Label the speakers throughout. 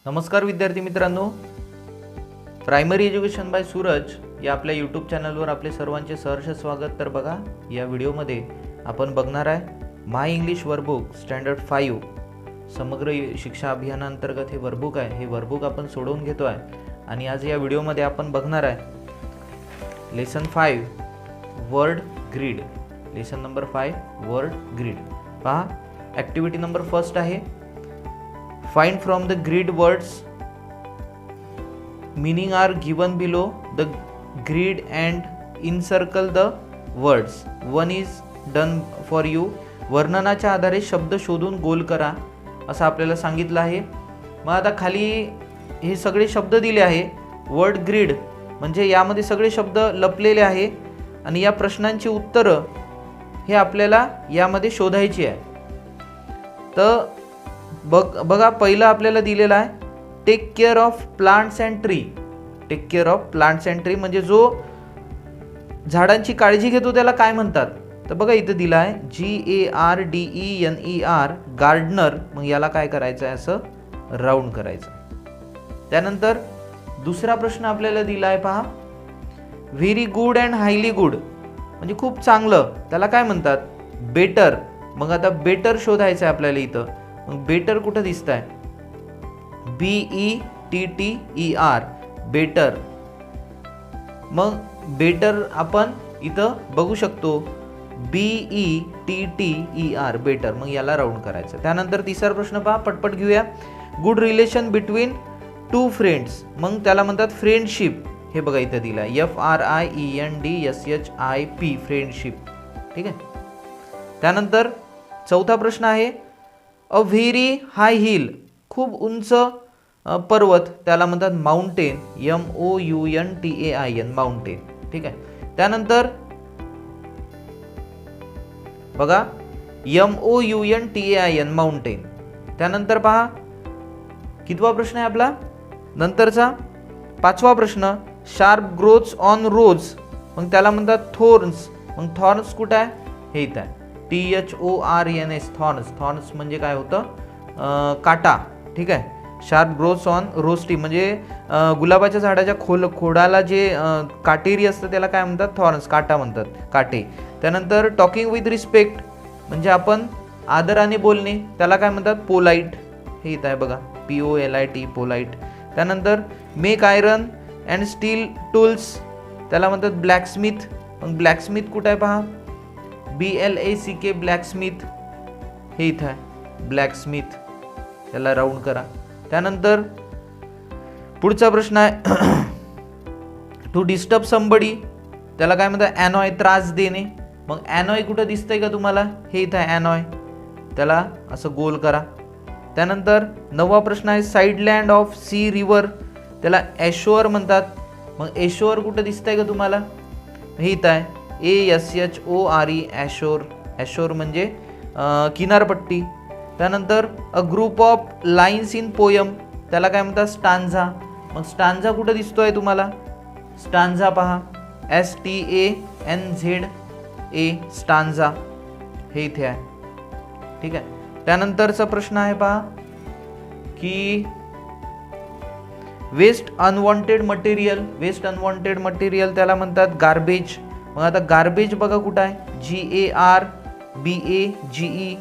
Speaker 1: नमस्कार विद्यार्थी मित्रांनो, प्रायमरी एज्युकेशन बाय सूरज या आपल्या यूट्यूब चॅनलवर आपले सर्वांचे सहर्ष स्वागत. तर बघा, या व्हिडिओमध्ये आपण बघणार आहे माय इंग्लिश वर्कबुक स्टँडर्ड 5 समग्र शिक्षा अभियानांतर्गत हे वर्कबुक आहे. हे वर्कबुक आपण सोडवून घेतो आहे आणि आज या व्हिडिओमध्ये आपण बघणार आहे lesson 5 word grid. Lesson number 5 word grid. पहा, ॲक्टिव्हिटी नंबर फर्स्ट आहे find from the grid words meaning are given below the grid and encircle the words. One is done for you. वर्णनाच्या आधारे शब्द शोधून गोल करा असं आपल्याला सांगितलं आहे. मग आता खाली हे सगळे शब्द दिले आहे. वर्ड ग्रीड म्हणजे यामध्ये सगळे शब्द लपलेले आहे आणि या प्रश्नांची उत्तरं हे आपल्याला यामध्ये शोधायची आहे. तर बघा, पहिलं आपल्याला दिलेलं आहे take care of plants and tree. Take care of plants and tree म्हणजे जो झाडांची काळजी घेतो त्याला काय म्हणतात. तर बघा, इथं दिलं आहे GARDENER गार्डनर. मग याला काय करायचं आहे, असं राऊंड करायचं. त्यानंतर दुसरा प्रश्न आपल्याला दिला आहे, पहा, very good and highly good म्हणजे खूप चांगलं, त्याला काय म्हणतात, बेटर. मग आता बेटर शोधायचं आहे आपल्याला. इथं मग बेटर कुठं दिसत आहे, BETTER बेटर. मग बेटर आपण इथं बघू शकतो BETTER बेटर. मग याला राऊंड करायचं. त्यानंतर तिसरा प्रश्न पहा, पटपट घेऊया. Good relation between two friends. मग त्याला म्हणतात फ्रेंडशिप. हे बघा, इथं दिला FRIENDSHIP फ्रेंडशिप. ठीक आहे. त्यानंतर चौथा प्रश्न आहे अ व्हेरी हाय हिल खूप उंच पर्वत, त्याला म्हणतात माउंटेन. MOUNTAIN mountain. ठीक आहे. त्यानंतर बघा MOUNTAIN माउंटेन. त्यानंतर पहा, कितवा प्रश्न आहे आपला नंतरचा, पाचवा प्रश्न शार्प ग्रोथ्स ऑन रोज. मग त्याला म्हणतात थॉर्न्स. मग थॉर्न्स कुठं आहे, हे इथं आहे THORNS थॉर्न्स. थॉर्न्स म्हणजे काय होतं, काटा. ठीक आहे. Sharp growths on rose tree म्हणजे गुलाबाच्या झाडाच्या खोडाला जे काटेरी असतं त्याला काय म्हणतात, थॉर्न्स, काटा म्हणतात, काटे. त्यानंतर टॉकिंग विथ रिस्पेक्ट म्हणजे आपण आदराने बोलणे, त्याला काय म्हणतात, पोलाईट. हे इथं आहे बघा, POLIT पोलाईट. त्यानंतर make iron and still tools, त्याला म्हणतात ब्लॅकस्मिथ. मग ब्लॅकस्मिथ कुठं आहे, पहा BLACK ब्लॅकस्मिथ. हे इथं आहे ब्लॅकस्मिथ. त्याला राऊंड करा. त्यानंतर पुढचा प्रश्न आहे टू डिस्टर्ब समबडी, त्याला काय म्हणतात अनॉय, त्रास देणे. मग अनॉय कुठं दिसतंय का तुम्हाला, हे इथं आहे अनॉय. त्याला असं गोल करा. त्यानंतर नववा प्रश्न आहे साईडलँड ऑफ सी रिव्हर, त्याला एशोअर म्हणतात. मग एशोअर कुठं दिसतंय का तुम्हाला, हे इथं आहे ASHORE ॲशोर. ॲशोर म्हणजे किनारपट्टी. त्यानंतर a group of lines in poem, त्याला काय म्हणतात स्टांझा. मग स्टांझा कुठं दिसतोय तुम्हाला, स्टांझा पहा STANZA स्टांझा. हे इथे आहे. ठीक आहे. त्यानंतरचा प्रश्न आहे पहा की waste unwanted material. Waste unwanted material त्याला म्हणतात गार्बेज. मग आता गार्बेज बघा कुठं आहे, GARBAGE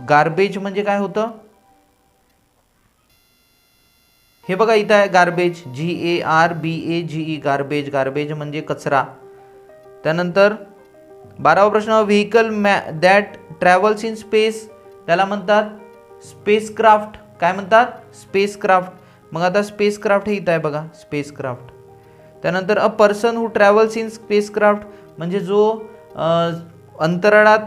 Speaker 1: गार्बेज म्हणजे काय होतं, हे बघा इथं आहे गार्बेज, GARBAGE गार्बेज. गार्बेज म्हणजे कचरा. त्यानंतर 12वा प्रश्न vehicle that travels in space, त्याला म्हणतात स्पेसक्राफ्ट. काय म्हणतात, स्पेसक्राफ्ट. मग आता स्पेसक्राफ्ट हे इथं आहे बघा, स्पेसक्राफ्ट. त्यानंतर a person who travels in spacecraft म्हणजे जो अंतराळात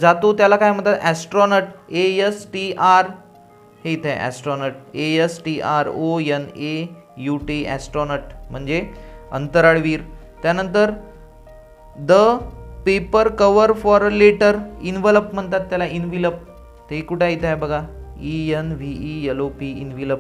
Speaker 1: जातो त्याला काय म्हणतात ॲस्ट्रॉनट. ASTR हे इथे आहे ॲस्ट्रॉनट, ASTRONAUT ॲस्ट्रॉनट म्हणजे अंतराळवीर. त्यानंतर the paper cover for a letter, envelope म्हणतात त्याला, इन्व्हिलप. ते कुठं इथे आहे बघा, ENVELOP इन्व्हिलप.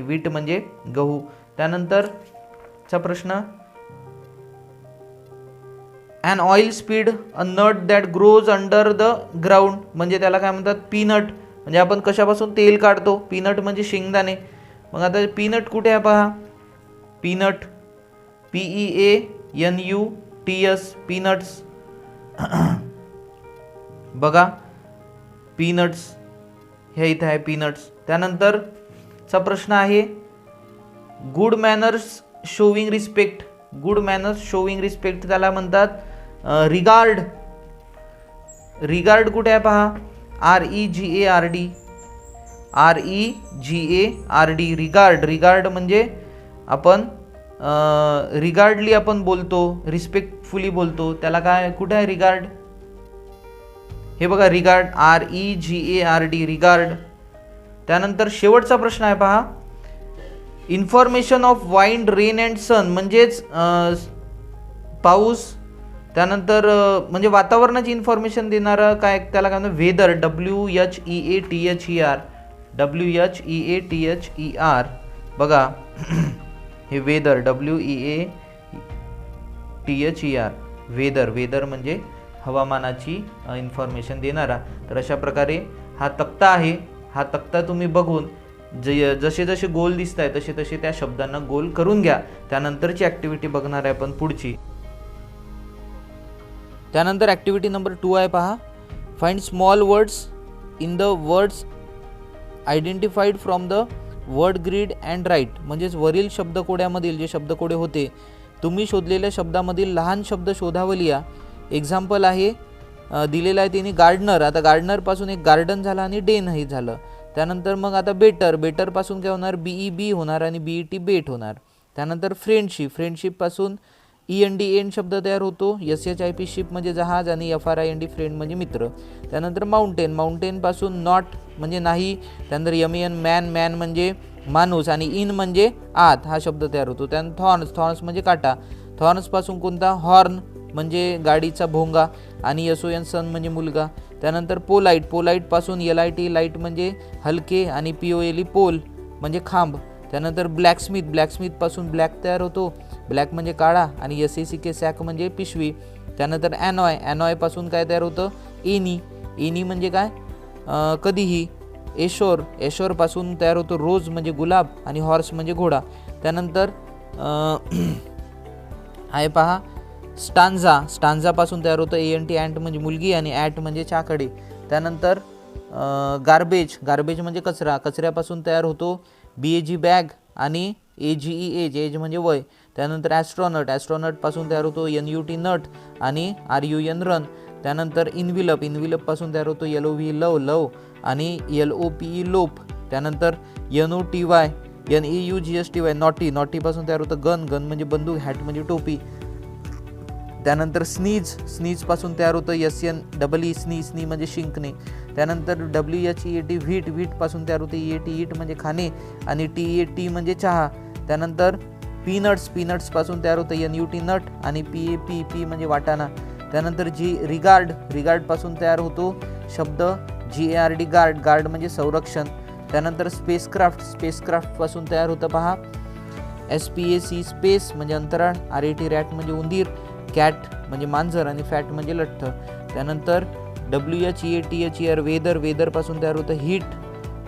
Speaker 1: व्हीट म्हणजे गहू. त्यानंतरचा प्रश्न, an oil seed a nut that grows under the ground, म्हणजे त्याला काय म्हणतात, पीनट. म्हणजे आपण कशापासून तेल काढतो, पीनट म्हणजे शेंगदाणे. मग आता पीनट कुठे आहे पहा, पीनट PEANUTS, पीनट्स. बघा पीनट्स हे इथे आहे पीनट्स. त्यानंतरचा प्रश्न आहे, good manners showing respect. Good manners showing respect त्याला म्हणतात रिगार्ड. रिगार्ड कुठे आहे पहा, REGARD, REGARD, रिगार्ड. रिगार्ड म्हणजे आपण रिगार्डली आपण बोलतो, रिस्पेक्टफुली बोलतो, त्याला काय, कुठे आहे रिगार्ड, हे बघा रिगार्ड, REGARD, रिगार्ड. त्यानंतर शेवटचा प्रश्न आहे पहा, information of wind, rain and sun, म्हणजेच पाऊस. त्यानंतर म्हणजे वातावरणाची इन्फॉर्मेशन देणारा काय, त्याला काय म्हणतात, वेदर, WEATHER. बघा हे वेदर, WEATHER, वेदर. वेदर म्हणजे हवामानाची इन्फॉर्मेशन देणारा. तर अशा प्रकारे हा तक्ता आहे. हा तक्ता तुम्ही बघून जसे जसे गोल दिसत आहे तसे तसे त्या शब्दांना गोल करून घ्या. त्यानंतरची ॲक्टिव्हिटी बघणार आहे आपण पुढची. त्यानंतर ॲक्टिव्हिटी नंबर 2 आहे पहा, find small words in the words identified from the word grid and write. म्हणजेच वरील शब्दकोड्यामधील जे शब्दकोडे होते तुम्ही शोधलेल्या शब्दामधील लहान शब्द शोधावं लिहा. एक्झाम्पल आहे दिलेलं आहे त्यांनी गार्डनर. आता गार्डनरपासून एक गार्डन झाला आणि डेन हे झालं. त्यानंतर मग आता बेटर, बेटरपासून काय होणार, BEB होणार आणि BET बेट होणार. त्यानंतर फ्रेंडशिप, फ्रेंडशिपपासून END शब्द तयार होतो, SHIP शिप म्हणजे जहाज आणि FRIND फ्रेंड म्हणजे मित्र. त्यानंतर माउंटेन, माउंटेनपासून नॉट म्हणजे नाही. त्यानंतर MEN मॅन, मॅन म्हणजे माणूस आणि इन म्हणजे आत हा शब्द तयार होतो. त्यानंतर थॉर्न्स, थॉर्न्स म्हणजे काटा. थॉर्न्सपासून कोणता, हॉर्न म्हणजे गाडीचा भोंगा आणि SON सन म्हणजे मुलगा. त्यानंतर पोलाईट, पोलाईटपासून LIT लाईट म्हणजे हलके आणि POLE पोल म्हणजे खांब. त्यानंतर ब्लॅकस्मिथ, ब्लॅकस्मिथपासून ब्लॅक तयार होतो, ब्लॅक म्हणजे काळा आणि SACK सॅक म्हणजे पिशवी. त्यानंतर ॲनॉय, ॲनॉयपासून काय तयार होतं, एनी, एनी म्हणजे काय, कधीही. एशोर, एशोरपासून तयार होतो रोज म्हणजे गुलाब आणि हॉर्स म्हणजे घोडा. त्यानंतर आहे पहा स्टांझा, स्टांझापासून तयार होतं ANT अँट म्हणजे मुलगी आणि ॲट म्हणजे चाकडे. त्यानंतर गार्बेज, गार्बेज म्हणजे कचरा, कचऱ्यापासून तयार होतो BAG बॅग आणि AGE एज, एज म्हणजे वय. त्यानंतर ॲस्ट्रॉनट, ॲस्ट्रॉनटपासून तयार होतो NUT नट आणि RUN रन. त्यानंतर इन्व्हिलप, इन्व्हिलपपासून तयार होतो LOV लव, लव आणि LOPE लोप. त्यानंतर NOTY NEUGSTY नॉटी, नॉटीपासून तयार होतं गन, गन म्हणजे बंदूक, हॅट म्हणजे टोपी. त्यानंतर स्नीज, स्नीजपासून तयार होतं SNEE स्नी, स्नी म्हणजे शिंकणे. त्यानंतर WHEAT व्हीट, व्हीटपासून तयार होते EAT ईट म्हणजे खाणे आणि TEAT म्हणजे चहा. त्यानंतर पीनट्स, पीनट्सपासून तयार होतं NUT नट आणि PAP म्हणजे वाटाणा. त्यानंतर रिगार्ड, रिगार्डपासून तयार होतो शब्द GARD गार्ड, गार्ड म्हणजे संरक्षण. त्यानंतर स्पेसक्राफ्ट, स्पेसक्राफ्टपासून तयार होतं पहा SPAC स्पेस म्हणजे अंतराळ, RAT रॅट म्हणजे उंदीर, कॅट म्हणजे मांजर आणि फॅट म्हणजे लठ्ठ. त्यानंतर WHEATHER वेदर, वेदरपासून तयार होतं हीट.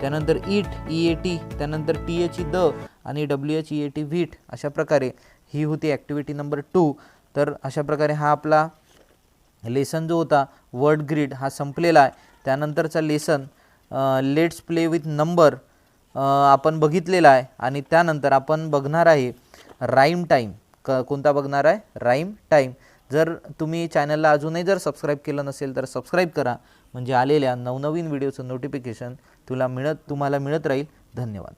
Speaker 1: त्यानंतर ईट EAT, त्यानंतर THE द आणि WHEAT व्हीट. अशा प्रकारे ही होती ॲक्टिव्हिटी नंबर 2. तर अशा प्रकारे हा आपला लेसन जो होता वर्ड ग्रीड हा संपलेला आहे. त्यानंतरचा lesson let's play with number आपण बघितलेला आहे आणि त्यानंतर आपण बघणार आहे राईम टाईम. कोणता बघणार आहे, राईम टाईम. जर तुम्ही चॅनलला अजूनही जर सबस्क्राईब केलं नसेल तर सबस्क्राईब करा, म्हणजे आलेल्या नवनवीन व्हिडिओचं नोटिफिकेशन तुम्हाला मिळत राहील. धन्यवाद.